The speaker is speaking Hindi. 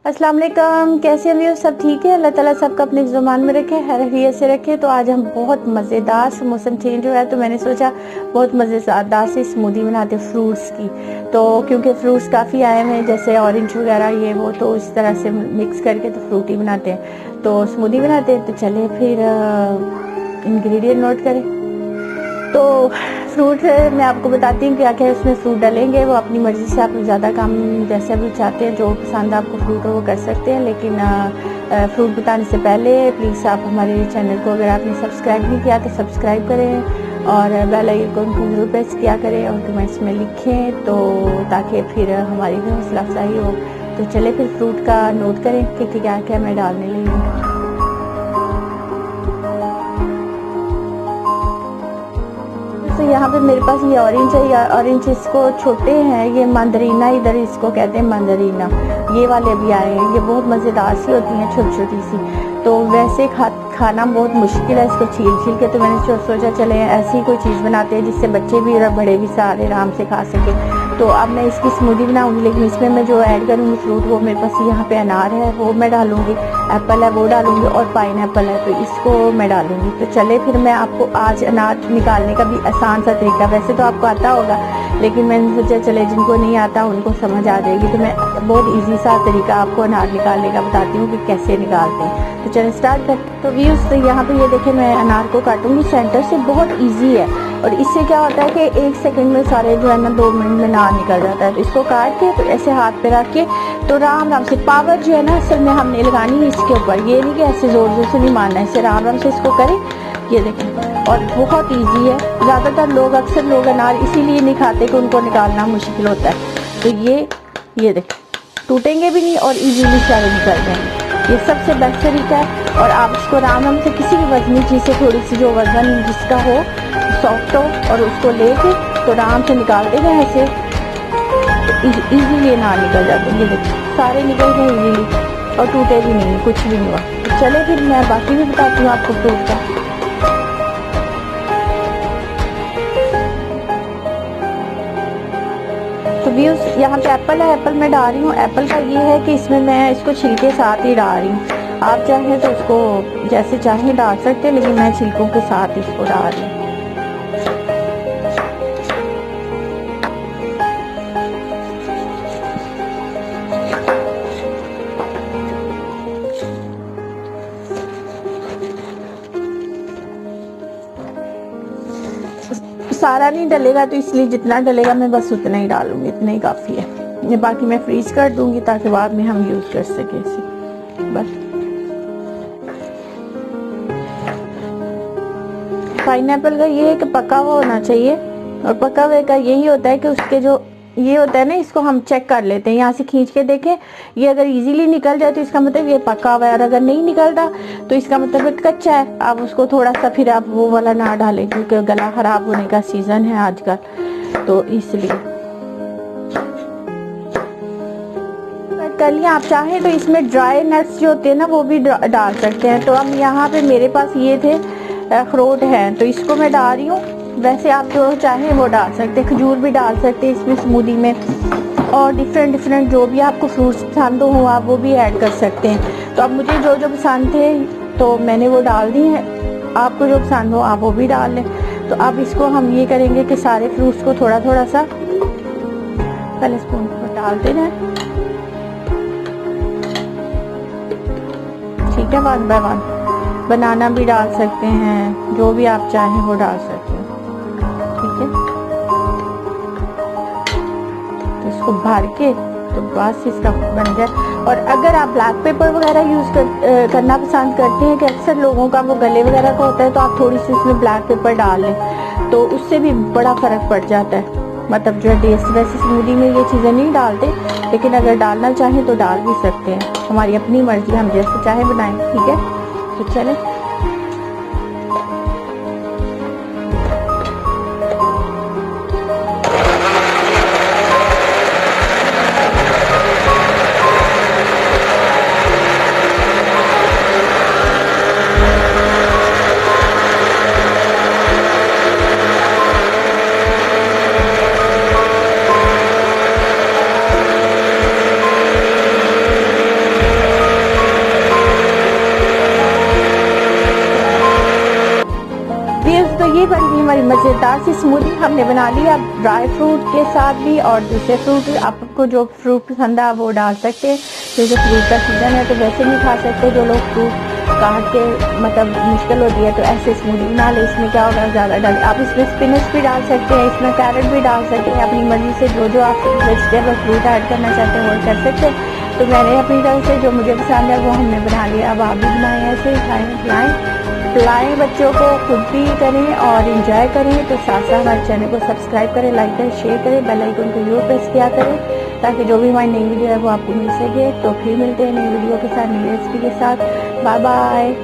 अस्सलाम वालेकुम, कैसे हैं व्यूअर्स? सब ठीक है। अल्लाह ताला सबका अपने ज़ुबान में रखे, हैरियत से रखे। तो आज हम बहुत मज़ेदार से, मौसम चेंज हुआ है तो मैंने सोचा बहुत मज़ेदार से स्मूदी बनाते फ्रूट्स की। तो क्योंकि फ्रूट्स काफ़ी आए हुए हैं जैसे ऑरेंज वगैरह ये वो, तो इस तरह से मिक्स करके तो फ्रूटी बनाते हैं, तो स्मूदी बनाते हैं। तो चले फिर इंग्रेडिएंट नोट करें। तो फ्रूट मैं आपको बताती हूँ क्या क्या इसमें फ्रूट डालेंगे। वो अपनी मर्ज़ी से आप ज़्यादा कम जैसे भी चाहते हैं, जो पसंद आपको फ्रूट हो वो कर सकते हैं। लेकिन फ्रूट बताने से पहले प्लीज़ आप हमारे चैनल को अगर आपने सब्सक्राइब नहीं किया तो सब्सक्राइब करें और बेल आइकन को जरूर प्रेस किया करें और कमेंट्स में लिखें, तो ताकि फिर हमारी भी हौसला अफजाई हो। तो चले फिर फ्रूट का नोट करें कि क्या क्या मैं डालने लगी हूँ। तो यहाँ पे मेरे पास ये ऑरेंज है, या ऑरेंज इसको छोटे हैं, ये मंदरीना इधर इसको कहते हैं मंदरीना। ये वाले भी आए हैं, ये बहुत मज़ेदार सी होती हैं, छोटी छोटी सी। तो वैसे खाना बहुत मुश्किल है इसको छील छील के, तो मैंने सोचा चले ऐसी कोई चीज़ बनाते हैं जिससे बच्चे भी और बड़े भी सारे आराम से खा सकें। तो अब मैं इसकी स्मूदी बनाऊंगी, लेकिन इसमें मैं जो ऐड करूँगी फ्रूट, वो मेरे पास यहाँ पे अनार है वो मैं डालूंगी, एप्पल है वो डालूंगी और पाइन एप्पल है तो इसको मैं डालूंगी। तो चले फिर मैं आपको आज अनार निकालने का भी आसान सा तरीका, वैसे तो आपको आता होगा लेकिन मैंने सोचा चले जिनको नहीं आता उनको समझ आ जाएगी, तो मैं बहुत ईजी सा तरीका आपको अनार निकालने का बताती हूँ कि कैसे निकालते हैं। तो चले स्टार्ट कर। तो व्यूअर्स यहाँ पे ये देखें, मैं अनार को काटूंगी सेंटर से, बहुत ईजी है और इससे क्या होता है कि 1 सेकंड में सारे जो है ना 2 मिनट में अनार निकल जाता है। तो इसको काट के तो ऐसे हाथ पे रख के तो आराम आराम से, पावर जो है ना असल में हमने लगानी है इसके ऊपर, ये नहीं कि ऐसे जोर जोर से नहीं मारना है, इसे आराम आराम से इसको करें। ये देखें और बहुत ईजी है। ज़्यादातर लोग अक्सर लोग अनार इसीलिए नहीं खाते कि उनको निकालना मुश्किल होता है। तो ये देखें टूटेंगे भी नहीं और इजीली सारे निकल जाएंगे। ये सबसे बेस्ट तरीका है और आप इसको आराम आराम से किसी भी वजनी चीज़ से, थोड़ी सी जो वजन जिसका हो सॉफ्ट हो, और उसको लेके तो आराम से निकाल देगा ऐसे, तो इजीली अनार निकल जाते हैं। ये देखिए सारे निकल गए इजीली और टूटे भी नहीं, कुछ भी नहीं हुआ। तो चले फिर मैं बाकी भी बताती हूँ आपको फ्रूट का। तो व्यूअर्स यहाँ पे एप्पल है, एप्पल मैं डाल रही हूँ। एप्पल का ये है कि इसमें मैं इसको छिलके साथ ही डाल रही हूँ, आप चाहें तो उसको जैसे चाहें डाल सकते हैं, लेकिन मैं छिलकों के साथ इसको डाल रही हूँ। सारा नहीं डलेगा तो इसलिए जितना डलेगा मैं बस उतना ही डालूंगी, इतना ही काफ़ी है। ये बाकी मैं फ्रीज कर दूंगी ताकि बाद में हम यूज़ कर सकें इसे। बस पाइनएप्पल का ये है कि पका हुआ होना चाहिए, और पका हुए का यही होता है कि उसके जो ये होता है ना, इसको हम चेक कर लेते हैं, यहाँ से खींच के देखें, ये अगर इजीली निकल जाए तो इसका मतलब ये पका हुआ है, और अगर नहीं निकलता तो इसका मतलब कच्चा है। आप उसको थोड़ा सा फिर आप वो वाला ना डालें क्योंकि गला खराब होने का सीजन है आजकल, तो इसलिए कर लिया। आप चाहें तो इसमें ड्राई नट्स जो होते हैं ना वो भी डाल सकते हैं। तो अब यहाँ पे मेरे पास ये थे अखरोट हैं तो इसको मैं डाल रही हूँ। वैसे आप जो चाहें वो डाल सकते हैं, खजूर भी डाल सकते हैं इसमें स्मूदी में, और डिफरेंट जो भी आपको फ्रूट्स पसंद हो आप वो भी ऐड कर सकते हैं। तो अब मुझे जो जो पसंद थे तो मैंने वो डाल दी हैं, आपको जो पसंद हो आप वो भी डाल लें। तो अब इसको हम ये करेंगे कि सारे फ्रूट्स को थोड़ा थोड़ा सा पहले स्पून पर डालते रहें, ठीक है, 1 बाय 1। बनाना भी डाल सकते हैं, जो भी आप चाहें वो डाल सकते हैं, ठीक है। तो इसको भर के तो बस इसका बन जाए। और अगर आप ब्लैक पेपर वगैरह यूज़ करना पसंद करते हैं, कि अक्सर लोगों का वो गले वगैरह का होता है, तो आप थोड़ी सी उसमें ब्लैक पेपर डाल लें तो उससे भी बड़ा फ़र्क पड़ जाता है। मतलब जो है टेस्ट, वैसे स्मूदी में ये चीज़ें नहीं डालते, लेकिन अगर डालना चाहें तो डाल भी सकते हैं, हमारी अपनी मर्जी, हम जैसे चाहे बनाएं, ठीक है। तो चलें ये बन गई हमारी मज़ेदार सी स्मूदी हमने बना ली। अब ड्राई फ्रूट के साथ भी और दूसरे फ्रूट, आपको जो फ्रूट पसंद है वो डाल सकते हैं। जैसे फ्रूट का सीजन है तो वैसे नहीं खा सकते, जो लोग फ्रूट काट के मतलब मुश्किल होती है तो ऐसे स्मूदी बना ले। इसमें क्या होगा, ज़्यादा डाल, आप इसमें स्पिनच भी डाल सकते हैं, इसमें कैरेट भी डाल सकते हैं, अपनी मर्जी से जो आप वेजिटेबल फ्रूट ऐड करना चाहते हैं वो कर सकते हैं। तो मैंने अपनी तरफ से जो मुझे पसंद है वो हमने बना लिया। अब आप भी बनाएं, ऐसे खाएँ पिलाएं बच्चों को, खुद भी करें और इंजॉय करें। तो साथ साथ हमारे चैनल को सब्सक्राइब करें, लाइक करें, शेयर करें, बेल आइकन को जरूर प्रेस किया करें ताकि जो भी हमारी नई वीडियो है वो आपको मिल सके। तो फिर मिलते हैं नई वीडियो के साथ, नई रेसिपी के साथ। Bye bye.